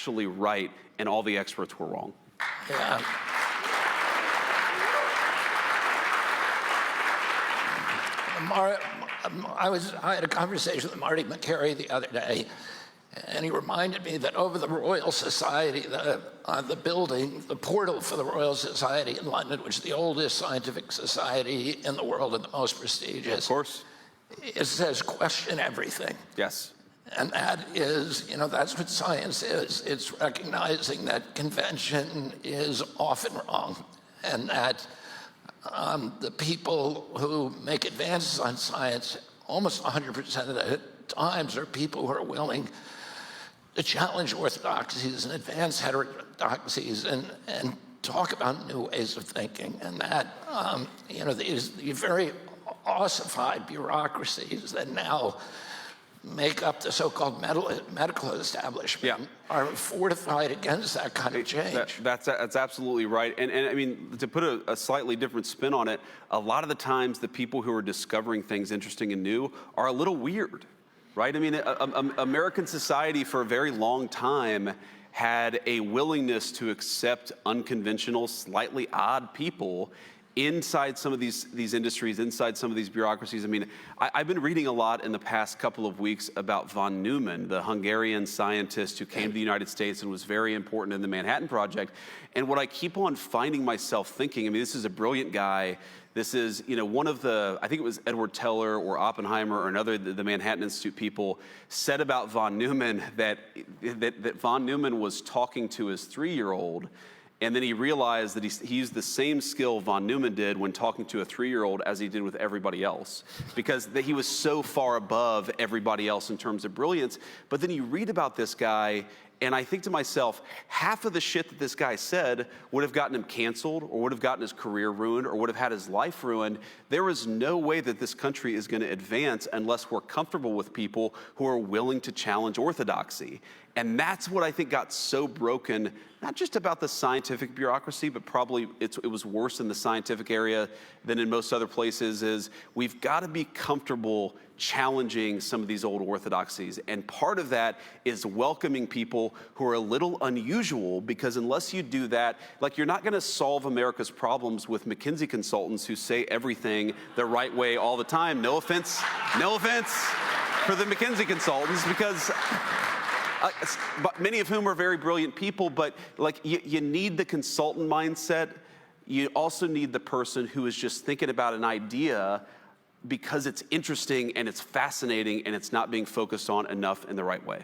actually right and all the experts were wrong. Yeah. I had a conversation with Marty McCary the other day, and he reminded me that over the Royal Society, the building, the portal for the Royal Society in London, which is the oldest scientific society in the world and the most prestigious. Of course. It says, question everything. Yes. And that is, that's what science is. It's recognizing that convention is often wrong, and that the people who make advances on science, almost 100% of the times, are people who are willing to challenge orthodoxies and advance heterodoxies and talk about new ways of thinking. And that, these very ossified bureaucracies that now make up the so-called medical establishment are fortified against that kind of change. That's absolutely right. And I mean, to put a slightly different spin on it, a lot of the times the people who are discovering things interesting and new are a little weird, right? I mean, American society for a very long time had a willingness to accept unconventional, slightly odd people inside some of these industries, inside some of these bureaucracies. I mean, I've been reading a lot in the past couple of weeks about von Neumann, the Hungarian scientist who came to the United States and was very important in the Manhattan Project. And what I keep on finding myself thinking, I mean, this is a brilliant guy. This is, one of the, I think it was Edward Teller or Oppenheimer or another, the Manhattan Institute people said about von Neumann that von Neumann was talking to his 3-year-old. And then he realized that he used the same skill von Neumann did when talking to a 3-year-old as he did with everybody else, because he was so far above everybody else in terms of brilliance. But then you read about this guy, and I think to myself, half of the shit that this guy said would have gotten him canceled or would have gotten his career ruined or would have had his life ruined. There is no way that this country is going to advance unless we're comfortable with people who are willing to challenge orthodoxy. And that's what I think got so broken, not just about the scientific bureaucracy, but probably it was worse in the scientific area than in most other places, is we've got to be comfortable challenging some of these old orthodoxies. And part of that is welcoming people who are a little unusual, because unless you do that, like, you're not going to solve America's problems with McKinsey consultants who say everything the right way all the time. No offense for the McKinsey consultants, because but many of whom are very brilliant people, but you need the consultant mindset. You also need the person who is just thinking about an idea because it's interesting and it's fascinating and it's not being focused on enough in the right way.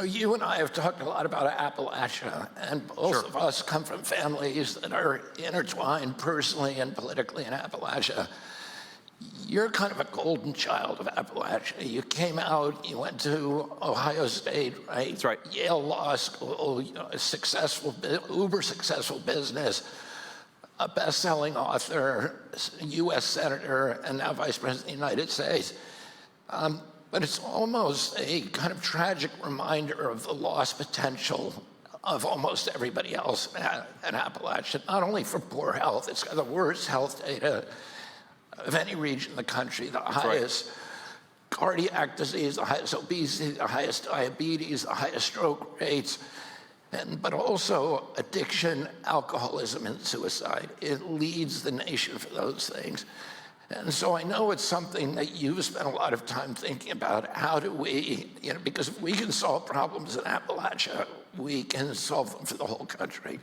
You and I have talked a lot about Appalachia, and both of us come from families that are intertwined personally and politically in Appalachia. You're kind of a golden child of Appalachia. You came out, you went to Ohio State, right? That's right. Yale Law School, a successful, uber successful business, a best-selling author, U.S. Senator, and now Vice President of the United States. But it's almost a kind of tragic reminder of the lost potential of almost everybody else in Appalachia, not only for poor health. It's got the worst health data of any region in the country, the highest cardiac disease, the highest obesity, the highest diabetes, the highest stroke rates, but also addiction, alcoholism, and suicide. It leads the nation for those things. And so I know it's something that you've spent a lot of time thinking about. How do we, because if we can solve problems in Appalachia, we can solve them for the whole country.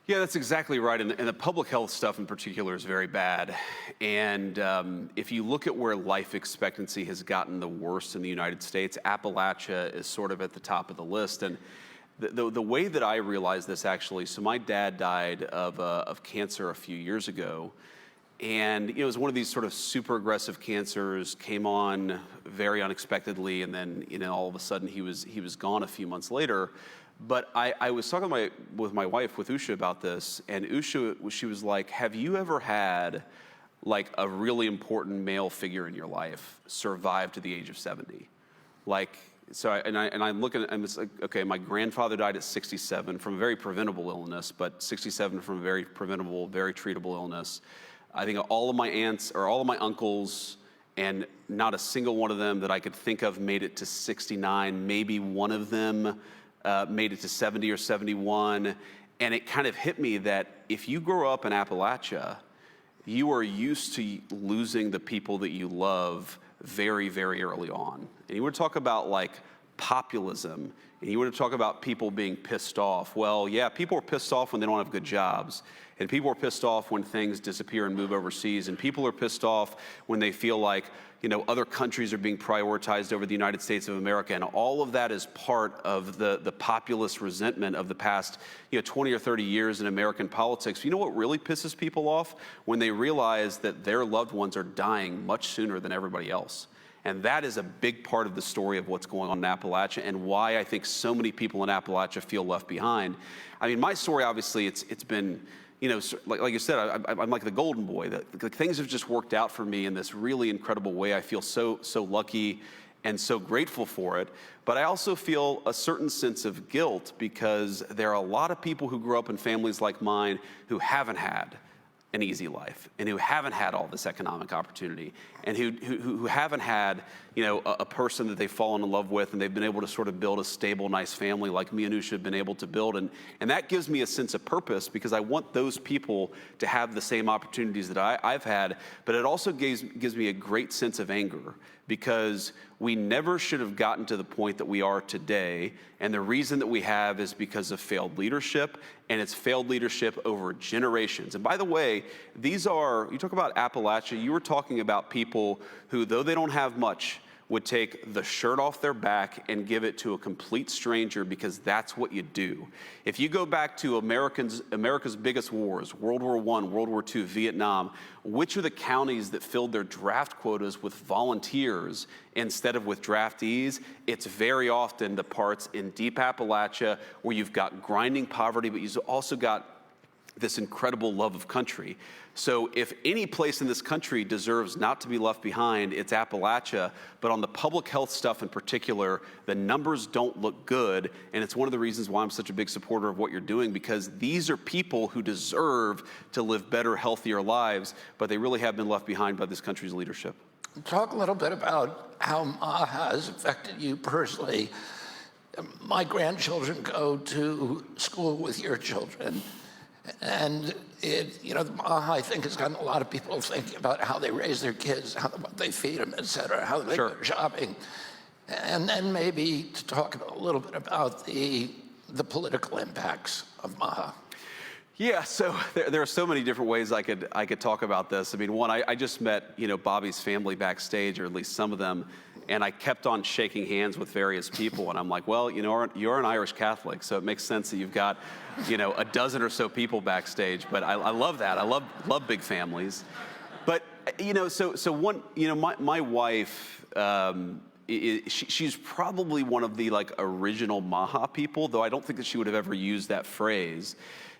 Yeah, that's exactly right. And the public health stuff in particular is very bad. And if you look at where life expectancy has gotten the worst in the United States, Appalachia is sort of at the top of the list. And the way that I realized this, actually, so my dad died of cancer a few years ago. And it was one of these sort of super aggressive cancers, came on very unexpectedly, and then all of a sudden he was gone a few months later. But I was talking with my wife, with Usha, about this, and Usha, she was like, have you ever had like a really important male figure in your life survive to the age of 70? I'm looking, and it's like, okay, my grandfather died at 67 from a very preventable illness, but 67 from a very preventable, very treatable illness. I think all of my aunts or all of my uncles, and not a single one of them that I could think of made it to 69. Maybe one of them made it to 70 or 71. And it kind of hit me that if you grow up in Appalachia, you are used to losing the people that you love very, very early on. And you want to talk about like populism, and you want to talk about people being pissed off. Well, yeah, people are pissed off when they don't have good jobs. And people are pissed off when things disappear and move overseas. And people are pissed off when they feel like, other countries are being prioritized over the United States of America. And all of that is part of the populist resentment of the past, 20 or 30 years in American politics. You know what really pisses people off? When they realize that their loved ones are dying much sooner than everybody else. And that is a big part of the story of what's going on in Appalachia and why I think so many people in Appalachia feel left behind. I mean, my story, obviously, it's been, like you said, I'm like the golden boy. Things have just worked out for me in this really incredible way. I feel so lucky and so grateful for it. But I also feel a certain sense of guilt because there are a lot of people who grew up in families like mine who haven't had an easy life and who haven't had all this economic opportunity and who haven't had, a person that they've fallen in love with and they've been able to sort of build a stable, nice family like me and Usha have been able to build. And that gives me a sense of purpose because I want those people to have the same opportunities that I've had. But it also gives me a great sense of anger because we never should have gotten to the point that we are today. And the reason that we have is because of failed leadership, and it's failed leadership over generations. And by the way, you talk about Appalachia, you were talking about people who, though they don't have much, would take the shirt off their back and give it to a complete stranger because that's what you do. If you go back to America's biggest wars, World War I, World War II, Vietnam, which are the counties that filled their draft quotas with volunteers instead of with draftees? It's very often the parts in deep Appalachia where you've got grinding poverty, but you've also got this incredible love of country. So if any place in this country deserves not to be left behind, it's Appalachia. But on the public health stuff in particular, the numbers don't look good. And it's one of the reasons why I'm such a big supporter of what you're doing, because these are people who deserve to live better, healthier lives, but they really have been left behind by this country's leadership. Talk a little bit about how MAHA has affected you personally. My grandchildren go to school with your children. And the MAHA, I think, has gotten a lot of people thinking about how they raise their kids, what they feed them, et cetera, how they go shopping. And then maybe to talk a little bit about the political impacts of MAHA. Yeah, so there are so many different ways I could talk about this. I mean, one, I just met, Bobby's family backstage, or at least some of them, and I kept on shaking hands with various people. And I'm like, well, you're an Irish Catholic, so it makes sense that you've got, a dozen or so people backstage. But I love that. I love big families. But, so one, my wife, she's probably one of the original MAHA people, though I don't think that she would have ever used that phrase.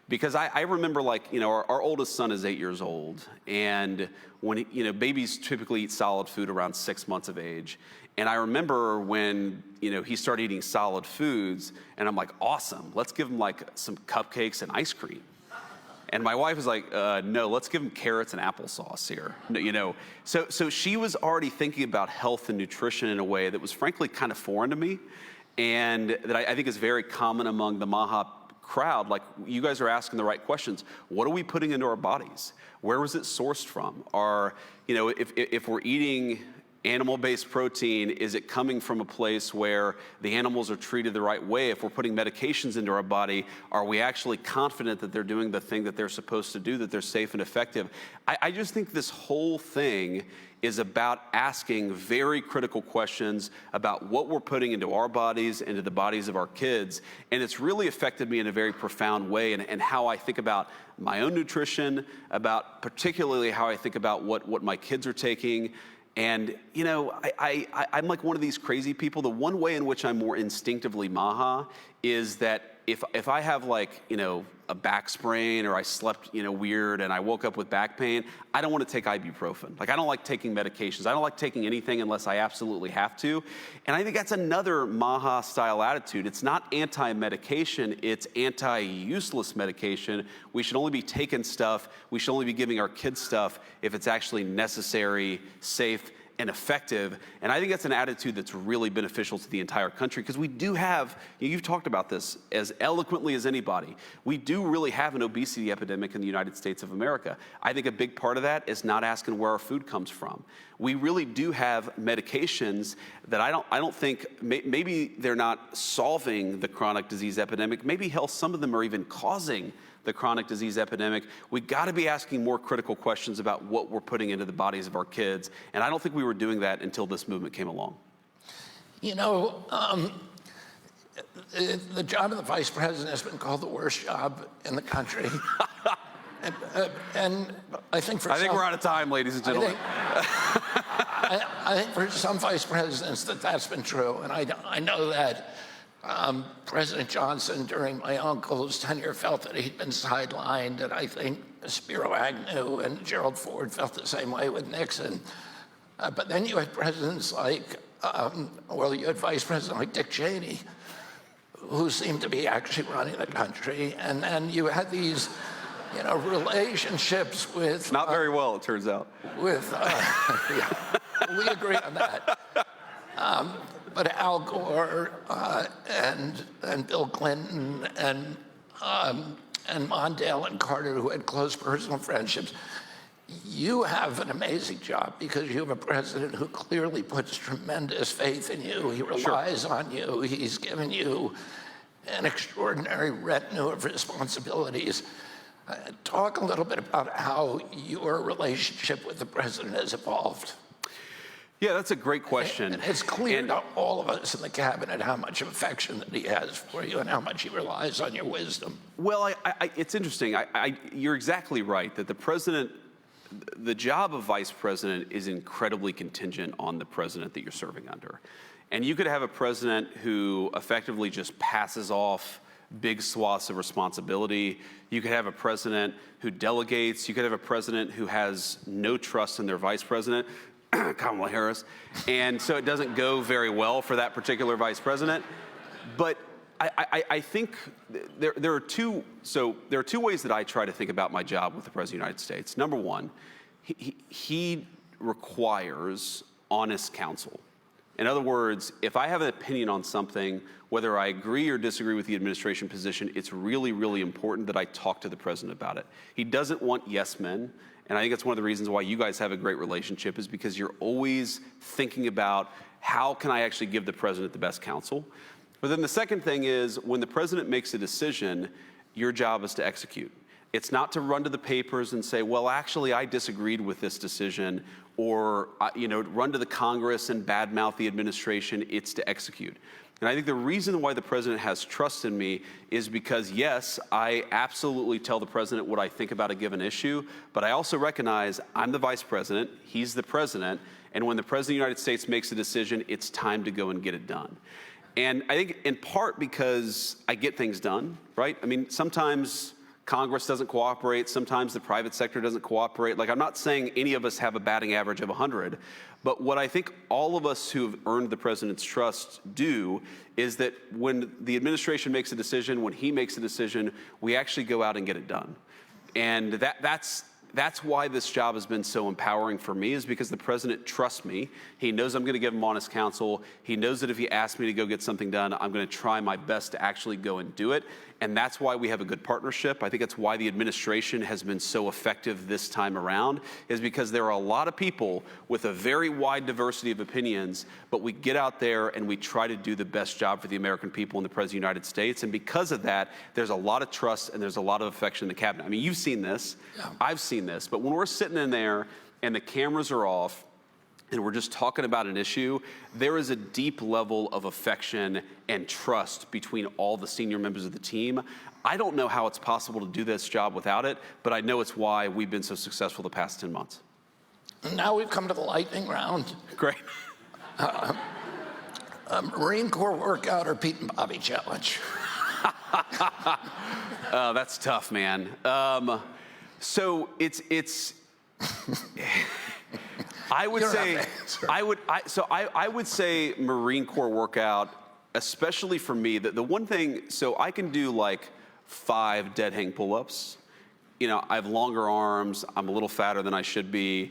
Because I remember, our oldest son is 8 years old, and when babies typically eat solid food around 6 months of age, and I remember when he started eating solid foods, and I'm like, awesome, let's give him some cupcakes and ice cream. And my wife was like, no, let's give him carrots and applesauce here. So she was already thinking about health and nutrition in a way that was frankly kind of foreign to me, and that I think is very common among the MAHA crowd. Like, you guys are asking the right questions. What are we putting into our bodies? Where was it sourced from? If we're eating animal-based protein, is it coming from a place where the animals are treated the right way? If we're putting medications into our body, are we actually confident that they're doing the thing that they're supposed to do, that they're safe and effective? I just think this whole thing is about asking very critical questions about what we're putting into our bodies, into the bodies of our kids. And it's really affected me in a very profound way, and how I think about my own nutrition, about particularly how I think about what my kids are taking. And, I'm like one of these crazy people. The one way in which I'm more instinctively MAHA is that if I have a back sprain, or I slept, weird, and I woke up with back pain, I don't want to take ibuprofen. I don't like taking medications. I don't like taking anything unless I absolutely have to. And I think that's another MAHA style attitude. It's not anti-medication, it's anti-useless medication. We should only be taking stuff, we should only be giving our kids stuff if it's actually necessary, safe, and effective. And I think that's an attitude that's really beneficial to the entire country, because we do have, you've talked about this as eloquently as anybody, we do really have an obesity epidemic in the United States of America. I think a big part of that is not asking where our food comes from. We really do have medications that I don't think, maybe they're not solving the chronic disease epidemic, maybe hell, some of them are even causing the chronic disease epidemic. We got to be asking more critical questions about what we're putting into the bodies of our kids. And I don't think we were doing that until this movement came along. You know, the job of the vice president has been called the worst job in the country. and I think I think we're out of time, ladies and gentlemen. I think for some vice presidents that's been true. And I know that President Johnson, during my uncle's tenure, felt that he'd been sidelined, and I think Spiro Agnew and Gerald Ford felt the same way with Nixon. But then you had presidents like, you had Vice President like Dick Cheney, who seemed to be actually running the country, and then you had these, relationships with... Not very well, it turns out. Yeah, we agree on that. But Al Gore and Bill Clinton and Mondale and Carter, who had close personal friendships, you have an amazing job because you have a president who clearly puts tremendous faith in you. He relies on you. He's given you an extraordinary retinue of responsibilities. Talk a little bit about how your relationship with the president has evolved. Yeah, that's a great question. And it's clear to all of us in the cabinet how much affection that he has for you and how much he relies on your wisdom. Well, it's interesting. You're exactly right that the job of vice president is incredibly contingent on the president that you're serving under. And you could have a president who effectively just passes off big swaths of responsibility. You could have a president who delegates. You could have a president who has no trust in their vice president, Kamala Harris, and so it doesn't go very well for that particular vice president. But I think there are two ways that I try to think about my job with the President of the United States. Number one, he requires honest counsel. In other words, if I have an opinion on something, whether I agree or disagree with the administration position, it's really, really important that I talk to the president about it. He doesn't want yes men. And I think that's one of the reasons why you guys have a great relationship, is because you're always thinking about how can I actually give the president the best counsel. But then the second thing is, when the president makes a decision, your job is to execute. It's not to run to the papers and say, well, actually, I disagreed with this decision, or run to the Congress and badmouth the administration. It's to execute. And I think the reason why the president has trust in me is because, yes, I absolutely tell the president what I think about a given issue, but I also recognize I'm the vice president, he's the president, and when the president of the United States makes a decision, it's time to go and get it done. And I think in part because I get things done, right? I mean, sometimes Congress doesn't cooperate. Sometimes the private sector doesn't cooperate. Like, I'm not saying any of us have a batting average of 100, but what I think all of us who've earned the president's trust do is that when the administration makes a decision, when he makes a decision, we actually go out and get it done. And that's why this job has been so empowering for me, is because the president trusts me. He knows I'm going to give him honest counsel. He knows that if he asks me to go get something done, I'm going to try my best to actually go and do it. And that's why we have a good partnership. I think that's why the administration has been so effective this time around, is because there are a lot of people with a very wide diversity of opinions, but we get out there and we try to do the best job for the American people and the President of the United States. And because of that, there's a lot of trust and there's a lot of affection in the cabinet. I mean, you've seen this. Yeah. I've seen this. But when we're sitting in there and the cameras are off, and we're just talking about an issue, there is a deep level of affection and trust between all the senior members of the team. I don't know how it's possible to do this job without it, but I know it's why we've been so successful the past 10 months. Now we've come to the lightning round. Great. Marine Corps workout or Pete and Bobby challenge? That's tough, man. So it's I would say Marine Corps workout, especially for me. The one thing, so I can do like 5 dead hang pull-ups. I have longer arms. I'm a little fatter than I should be.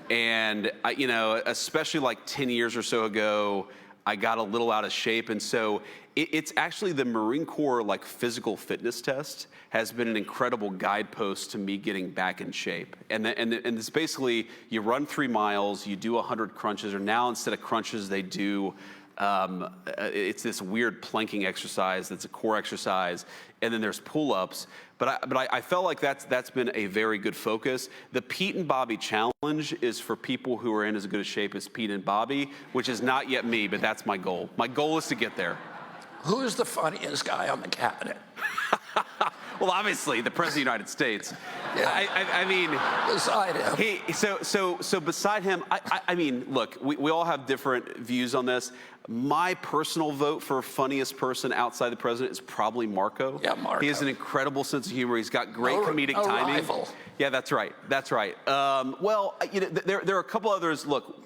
And you know, especially like 10 years or so ago, I got a little out of shape. And so it's actually the Marine Corps like physical fitness test has been an incredible guidepost to me getting back in shape. And it's basically, you run 3 miles, you do 100 crunches, or now instead of crunches, they do, it's this weird planking exercise that's a core exercise, and then there's pull-ups. But I felt like that's been a very good focus. The Pete and Bobby challenge is for people who are in as good a shape as Pete and Bobby, which is not yet me, but that's my goal. My goal is to get there. Who is the funniest guy on the cabinet? Well, obviously, the President of the United States. Yeah. I mean, beside him. So beside him, I mean, look, we all have different views on this. My personal vote for funniest person outside the president is probably Marco. Yeah, Marco. He has an incredible sense of humor. He's got great comedic timing. Rival. Yeah, that's right. That's right. Well, you know, there are a couple others. Look,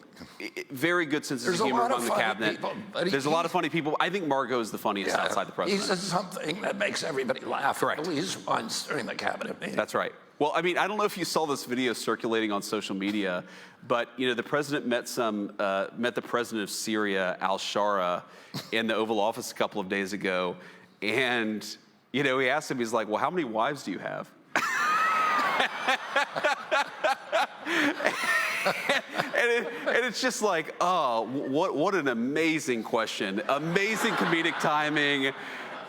very good sense of humor among the cabinet. People, There's a lot of funny people. I think Marco is the funniest outside the president. He says something that makes everybody laugh. Correct. At least once during the cabinet meeting. That's right. Well, I mean, I don't know if you saw this video circulating on social media, but you know, the president met the president of Syria, al-Shara, in the Oval Office a couple of days ago, and you know, he asked him, he's like, "Well, how many wives do you have?" and it's just like, oh, what an amazing question, amazing comedic timing.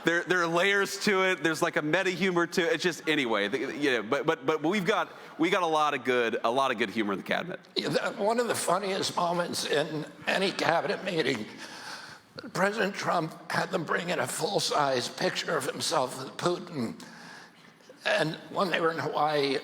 There are layers to it. There's like a meta humor to it. It's just anyway, you know. But we got a lot of good humor in the cabinet. One of the funniest moments in any cabinet meeting, President Trump had them bring in a full-size picture of himself with Putin. And when they were in Hawaii,